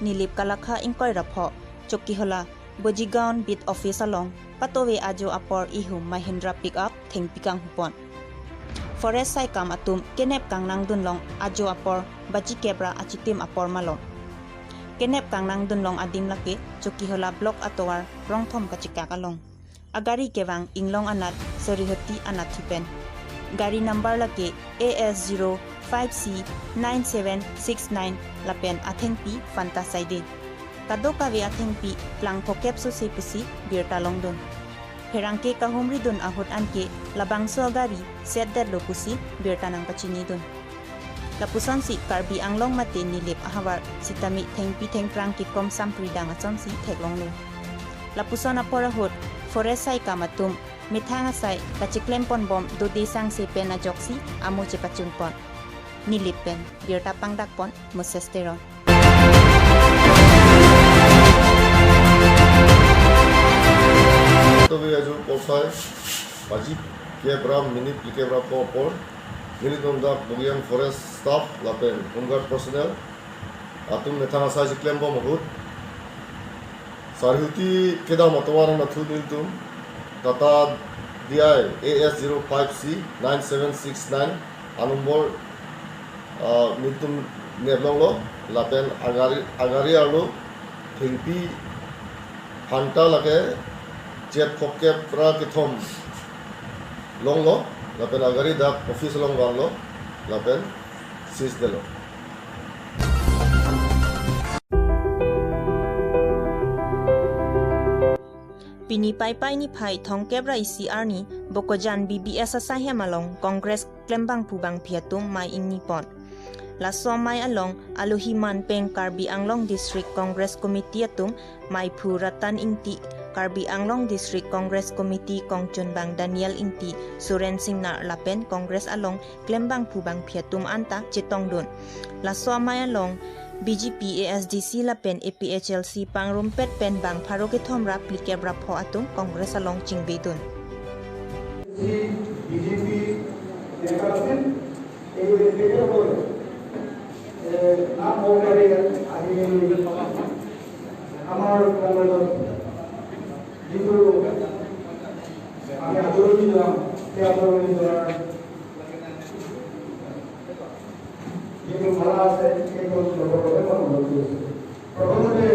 nilip kalakha ingkoi rapho chokki hola bojigaon bit office along patowe ajo apor ihum Mahindra pickup theng pikang hupon forest sai kam atum kenep kangnang dunlong ajo apor baji kebra achitim apor malong kenep kangnang dunlong adim lake chokki hola block atowar rongthom kachika kalong agari kewang inglong anat sorihoti anat thipen gari number lake AS05C9769 lapen athengpi fantasaide kadokawe athengpi plang phokep so sepusi birta longdon herangke kahumri dun ahut anke labangso gari sedder lopusi birta nang pachini dun lapuson si Karbi anglong mate nilip ahawar sitami thengpi thengprang ki kom sampridang achon si theklong lu lapuson aporahut forest sai kamatum mithanga sai kachiklempon bom dodi sang se pen ajoksi amu chepachun pon nilip pen birta pangdak pon mosesteron तो भी जो पोसाय बाजी के Bram minute के ब्राम पोर मिनिट उनका बुगियन forest staff लापेन उनका पर्सनल आतुम नेथाना साइज क्लेम बम बहुत सारिहुती केदा मतवार नथु दिल तुम टाटा DI AS05C9769 आनुम्बर मितुम नेबलोंगलो लापेन आगारी आलो थिंपी फांटा लगे jet phokep pra kithom longlo lapen agari da office long galo lapen sis delo pini pai ni phai thongkebra ICR ni bokojan BBS asahe malong congress klembang pubang phiatung mai ingni pon la somai along aluhiman peng Karbi Anglong District Congress Committee atum mai phu ratan ingti Karbi Anglong District Congress Committee Kongchun Bang Daniel Ingti Suren Singh Nar Lapen Congress along Klembang Pubang Phiatum Anta Chitong Dun La Somai along BGP ASDC Lapen APHLC Pangrumpet Pen Bang Pharoke Thomra Plikebra Pho Atum Congress along Chingbe Dun BGP नाम हो गए हमारे जिनको हमें आंदोलन जो क्या आंदोलन जो ये तो बड़ा है कि तो लोगों को बहुत प्रॉब्लम है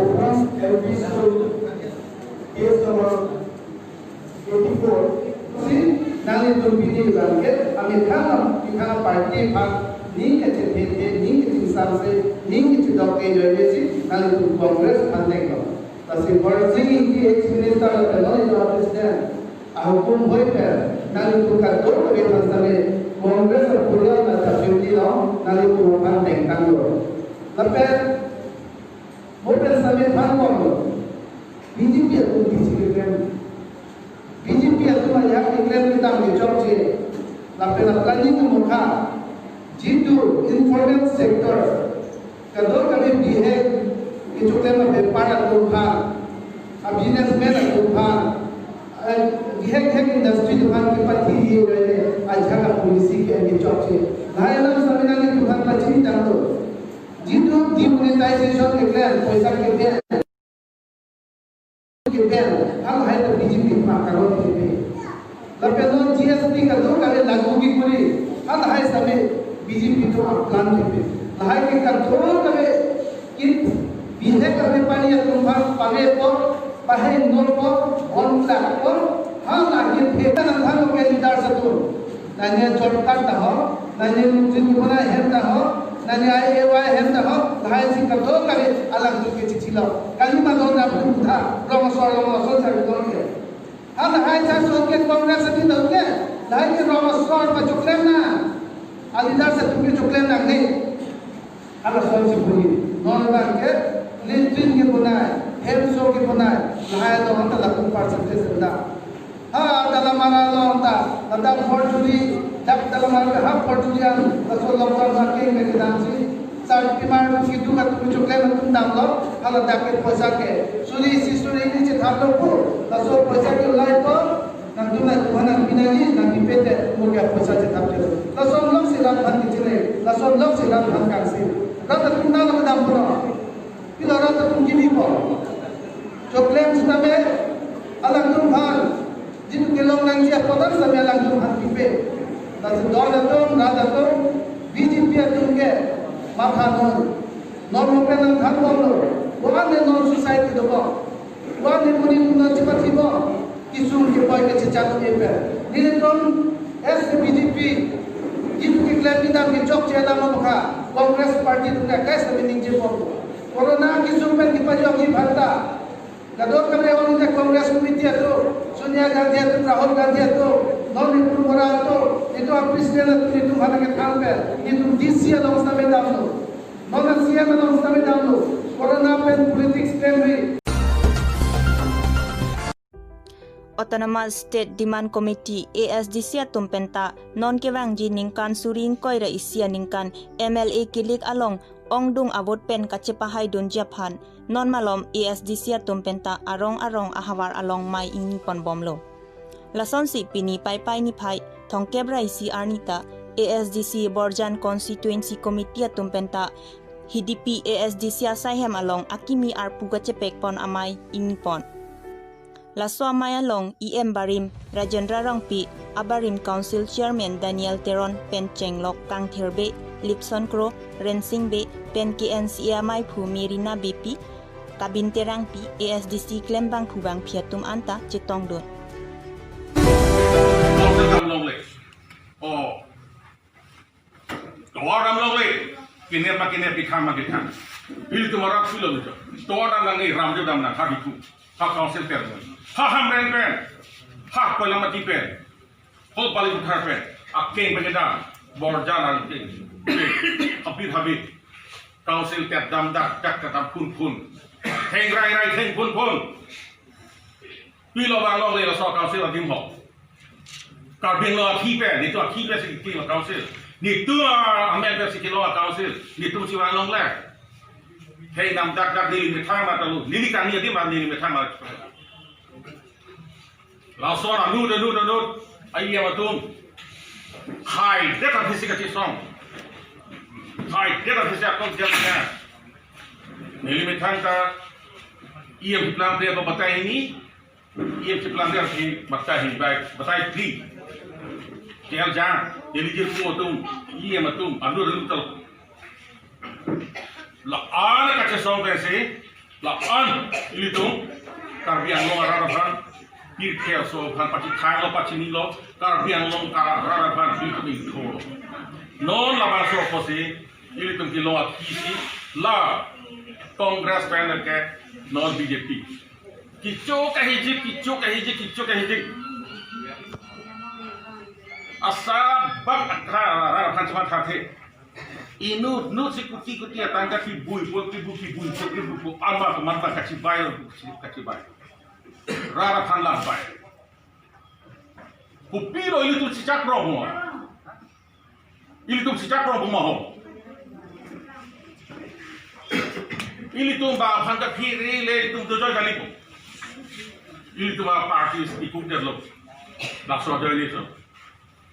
ओपन एलपी स्कूल ये सब 84 सी नाली तो बीडी करके हमें खाना पार्टी भाग ning ke tete ning ke samse ning ke dokke joyesi nali tu congress khande ko tasi barjing ki experience ta no you understand ahukum hoite nali tu ka do ke thasale congress pura na chapti no nali tu khande kango lape motel same than ko BJP tu BJP tu ma yak ikram ki tam ke chokche lape na planning mukha जितु informal sector कदो कभी भी है कि जो के में व्यापार दुकान अब बिजनेसमैन दुकान यह इंडस्ट्री दुकान के पति ही रहे आज का पॉलिसी के आगे चौथे लाए ना संविधान की दुकान का चीज डालो जितु डिमोनेटाइजेशन के प्लान पैसा के प्लान हम है तो बीजेपी का करो बीजेपी लपेनो जीएसटी का दो कभी लागू की पूरी हम है समय BJP तो प्लान करते लाए के कंट्रोल करे कि बिहे करने पानी या तुम पावे पर पाहे नोट पर ऑन लाख पर हाँ लागे फेंका नंधान के लीडर से तो नाने चोटकाट ता हो नाने जिन बना हेरता हो नाने AY हेरता हो लाए से कंट्रोल करे अलग के चिचिला कल में दो ना था रोमसोर से दो के हम लाए सा सो के कांग्रेस की दो के लाए के रोमसोर में चुकले ना alidah satu ke coklat nak ni, ada soal sebuli, non-ban ke, LinkedIn ke punai, Helso ke punai, lahai tu orang tak percentage senda. Ha dalam mana orang tak, dalam fortune, dalam mana hak fortune, asal orang marketing mereka dansi, saat demand kita tu coklat tu dalam lo, kalau dapat पैसा के, suri si suri ni cekap lo pun, asal पैसा ke lain tu. Nanti nak binari nanti pete mungkin apa saja tapi langsung silat hati cile langsung silat hati kasi kata tunda lo dalam pura pilora ta tum jibi po choklem stame alang tum bhan jitu kelong nang sia podar same alang tum han pipe ta dol atom rad atom BJP atum ke matha non open ang dhan bolo wan ne non society do bo wan ne puni na chipati bo kisum ke boy ke chatu epe nileton SBJP jitu ke klem ni dam ke chok chela mokha Congress party tu ka kaisa meaning je bo corona kisum pen ki pajok hi bhanta gador kamre on the Congress committee ato Sonia Gandhi ato Rahul Gandhi ato non ipur bora ato itu president tu itu bhana ke thang pe itu DC along sa me damno non CM along sa me damno corona pen politics temri Autonomous State Demand Committee ASDC tumpenta non kewang ji ningkan suring koira isia ningkan MLA kilik along ongdung abot pen kacepahay dun Japan non malom ASDC tumpenta arong ahawar along mai ini pon bomlo lason si pini pai ni pai thong kebra isi arnita ASDC Borjan Constituency Committee tumpenta HDP ASDC sahem along akimi arpuga cepek pon amai ini pon Laswa Mayalong EM Barim Rajendra Rangpi Abarim Council Chairman Daniel Teron Pen Chenglok Kang Therbe Lipson Kro Rensing Be Pen KNCA Mai Phu Mirina BP Kabin Terangpi ASDC Klembang Phubang Phiatum Anta Chitong Don Oh Toram Longley Kiner Bikama Gitan Bill to Marak Philo Toram Langi Ramjo Damna Habitu Ha Council Termin Ha Hamren Pen Ha Palamati Pen Hol Palim Carpen A King Begeda Borjan Habit Council Tet Dam Dak Katam Pun Heng Rai Heng Pun Pilo Bang Longley La Saw Council of Dim Hall Karbi Longri Abirta itu akibat sikit lo council ni tu ambil sikit lo council ni tu si Bang Longley hei nam dak ni metang mata lu ni kan ni mana ni metang mata langsung anu ayah matum hai dekat fisik kecil song hai dekat fisik akon siapa ni metang ka ia plan dia batai ini ia plan dia si batai ini baik batai tri Kaya jangan, jadi jeru matum, iya matum, anu tel. Laan kaca song pese, laan ini tu, Karbi Longri Abirta, pirkel so kan paci thang paci ni lo, Karbi Longri Abirta itu thoro. Non laban so pose, ini tu kilo akisi, la Congress panel ke non BJP. Kicau kahijik. Asal bab akra kan cuma thate inu si kuti atangka ki bui ama manta kaci bai rara kan la bai kupiro ili tu cicak romo mo ili tu ba phanga phiri le tu joy kali ko ili tu ba party ikut develop la so joy itu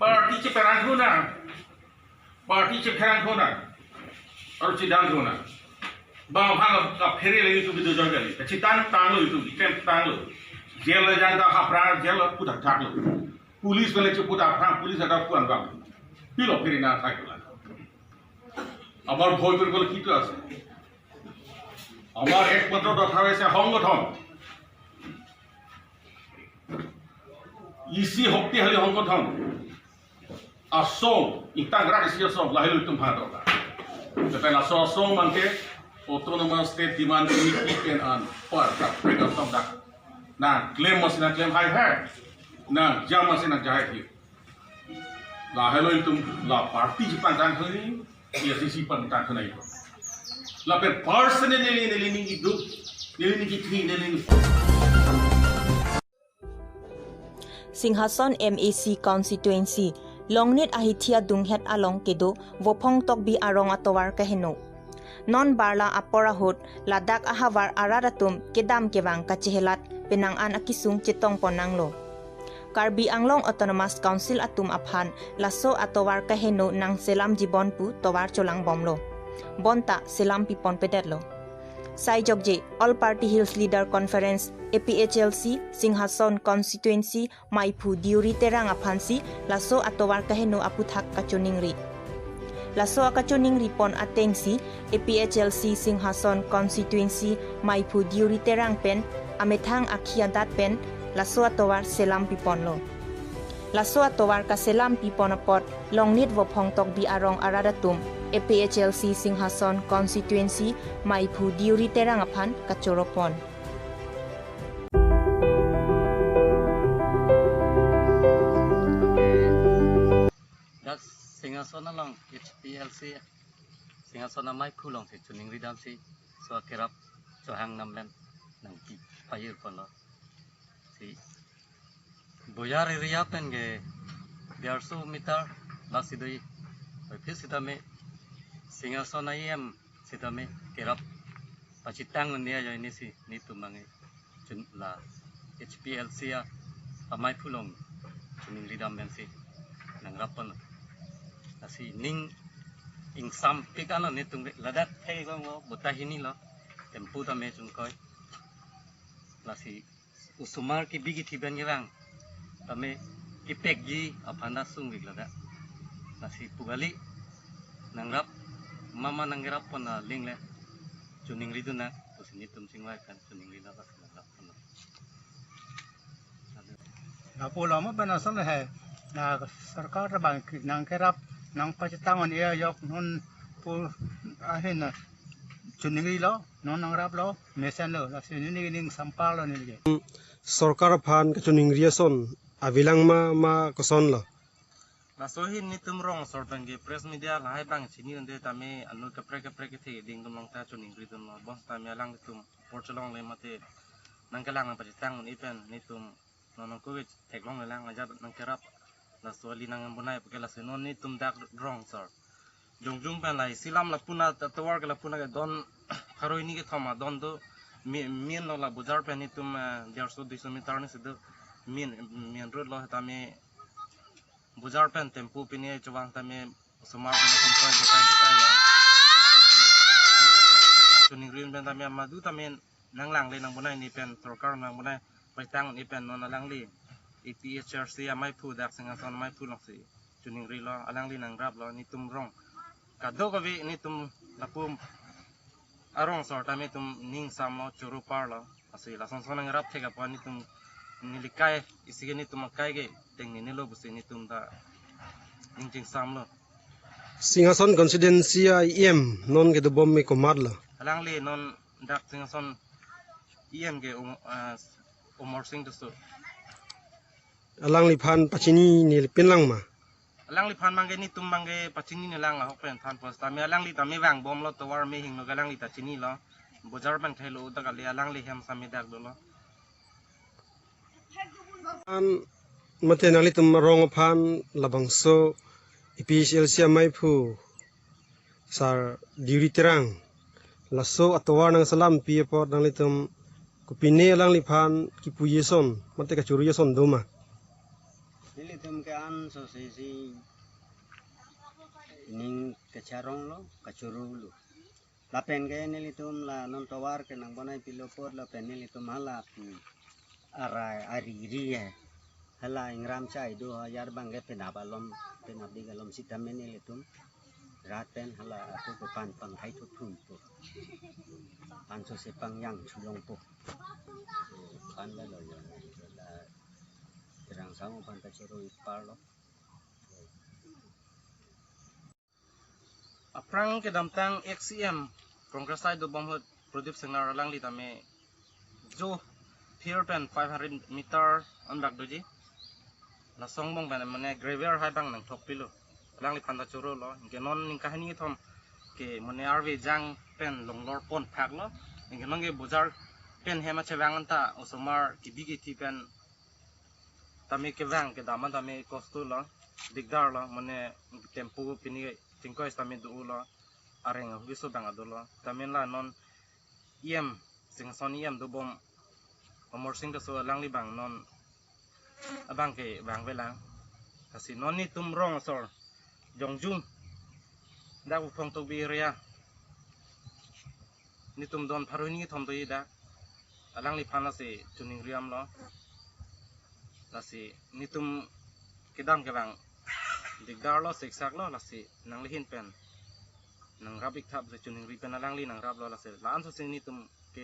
Parti ceperan kuna, orang cidang kuna. Bang hang kapiri lagi tu betul juga ni. Citan tanglo itu, ikan tanglo. Jail janda hapra, jail putar taklo. Polis balik putar hang, polis ada puan bang. Pilo piri na taklo. Amar bhoi puri bol kitu ase. Amar ek matro dotha hoise honggothon. Isi hokti hali honggothon. Asong itang gratis dia som lahir itu pada orang. Tetapi asong mangke Autonomous State Demand Committee PNN per mereka som dak. Nah klaim masih nak klaim high. Nah jam masih nak jahit hiu. Lahir itu lah parti Jepang tan kini ia sisi pentan kena itu. Lah per personally ni hidup ni kini. Singhason MAC Constituency Longnit ahithia dunghet along kedo wopong tokbi arong atowar kaheno non barla aporahut ladak ahawar araratum kedam kebang kachehelat penangan akisung cetong ponanglo Karbi Anglong Autonomous Council atum aphan laso atowar kaheno nang selam jibonpu towar cholang bomlo bonta selam pipon pedetlo Sai Jogje All Party Hills Leader Conference APHLC Singhason Constituency Maipu Diuri Terang Aphansi laso atowar kaheno aputhak kachoningri. Laso akachoningri pon atengsi APHLC Singhason Constituency Maipu Diuri Terang pen amethang akhiadat pen laso atowar selam piponlo. Laso atowar ka selam piponapot longnit wo phongtok bi arong aradatum APHLC Singhason Constituency Maipu Diuri Terang aphan kachoropon. Singhason along HPLC Singhason Maipu long si chuning ridam si so kerap sohang namlen nang ki payir pon lo si boyar area pen ge 150 meter lasidoi phis sitame Singhason ayam sitame kerap pacitang ndia ya ini si nitu mangi chun la HPLC ya Maipu long chuning ridam ben si nang rapon asi ning ing sampik ano nitung ladat hey ko mo butahini lo tempu ta me chung koi lasi usumar ki bigi tiban yang tame ipek ji apanda sung lig ladat lasi pugali nangrap mama nangrap pon na ling le chuning ridu na to sinitum singwai kan chuning rida bas nangrap pon na pulau mo banasan hai na sarkar bang nang kerap nang pacitangon ia yok non pul ahin na chuningi lo non nang rap lo mesen lo la sini ning sampal lo ni Sarkar phan ka chuning riason abilang ma koson lo la sohin ni tumrong sorban ge press media la hai bang chini ande tame anu kapre ke the ding dum long ta chuning ri dum lo bon tame alang tum porchalong le mate nang kalang pacitang ni pen ni tum non ko ge theklong le lang aja nang kerap la soli nang bunai pake la senon ni tum dak drong sor jongjung pen lai silam la puna tawar ke la puna ke don kharoi ni ke thama don do mien lo la bujar pen ni tum 150 meter ni sedu mien road lo tame bujar pen tempu pini chawang tame sumar pen tum koi dekai lo ani ka chuning rin pen tame madu tame nang lang le nang bunai ni pen sarkar nang bunai paitang ni pen non alang li APHRC Maipu dak Singhason Maipu long si chuning ri lo alang li nang rap lo ni tum rong kado ka vi ni tum lapum arong sor tame tum ning sam lo churu par lo asi la son son nang rap thega pa ni tum nilikai isige ni tum kai ge teng ni lo busi ni tum da ning jing sam lo Singhason Constituency IM non ke bom me komad lo alang li non dak Singhason IM ge umor sing tu alang li phan pachini ni pinlang ma alang li phan mangge ni tum mangge pachini ni lang hok pen phan pos tame alang li tame wang bom lo tawar me hing no galang li tachini lo bojar ban thailo da gali alang li hem sami dak do lo an mate nali tum rong phan labangso EPHLC Maipu sar diuri terang laso atawar nang salam pi pot nang li tum kupine alang li phan ki puyeson mate ka churiyeson doma Nili tum ke an so si ning kecharong lo kachuru lo lapen ke nili tum la non tawar ke nang bonai pilopor lapen nili tum hala arai ariri hala ingram chai do yar bangge penabalom penabdi galom sitamen nili tum raten hala aku ke pan pang hai tu pun tu pan so sepang yang chulong po pan la lo terang sama pantai curu ipar lo. aprang ke damtang XCM kongresai do bom hut produk sengar lang li tame jo pier pen 500 meter andak doji la songbong ban mane graver hai bang nang thok pilu lang li panda curu lo ke non ning kahani thom ke mane RV jang pen longlor pon phak lo ke nong ge bujar pen hema chewang anta osomar ki bigi ti pen tame ke wang ke daman tame kostu lo digdar lo mane tempu pini tingko tame du lo areng biso bang ado lo tame la non iem Singhason iem do bom omor sing so lang li bang non abang ke bang velang kasi non ni tum rong sor jongjung da u phong to bi ria นิตุมดอนพารุนี่ทอมตัวยีดักลังลิพันละสิจุนิงเรียมล้อละสินิตุมกิดัมกำลังดิกดาร์ล้อสิกซักล้อละสินังลิหินเป็นนังรับอีกทับสิจุนิงรีเป็นลังลีนังรับล้อละสิล้านสุดสินิตุมเก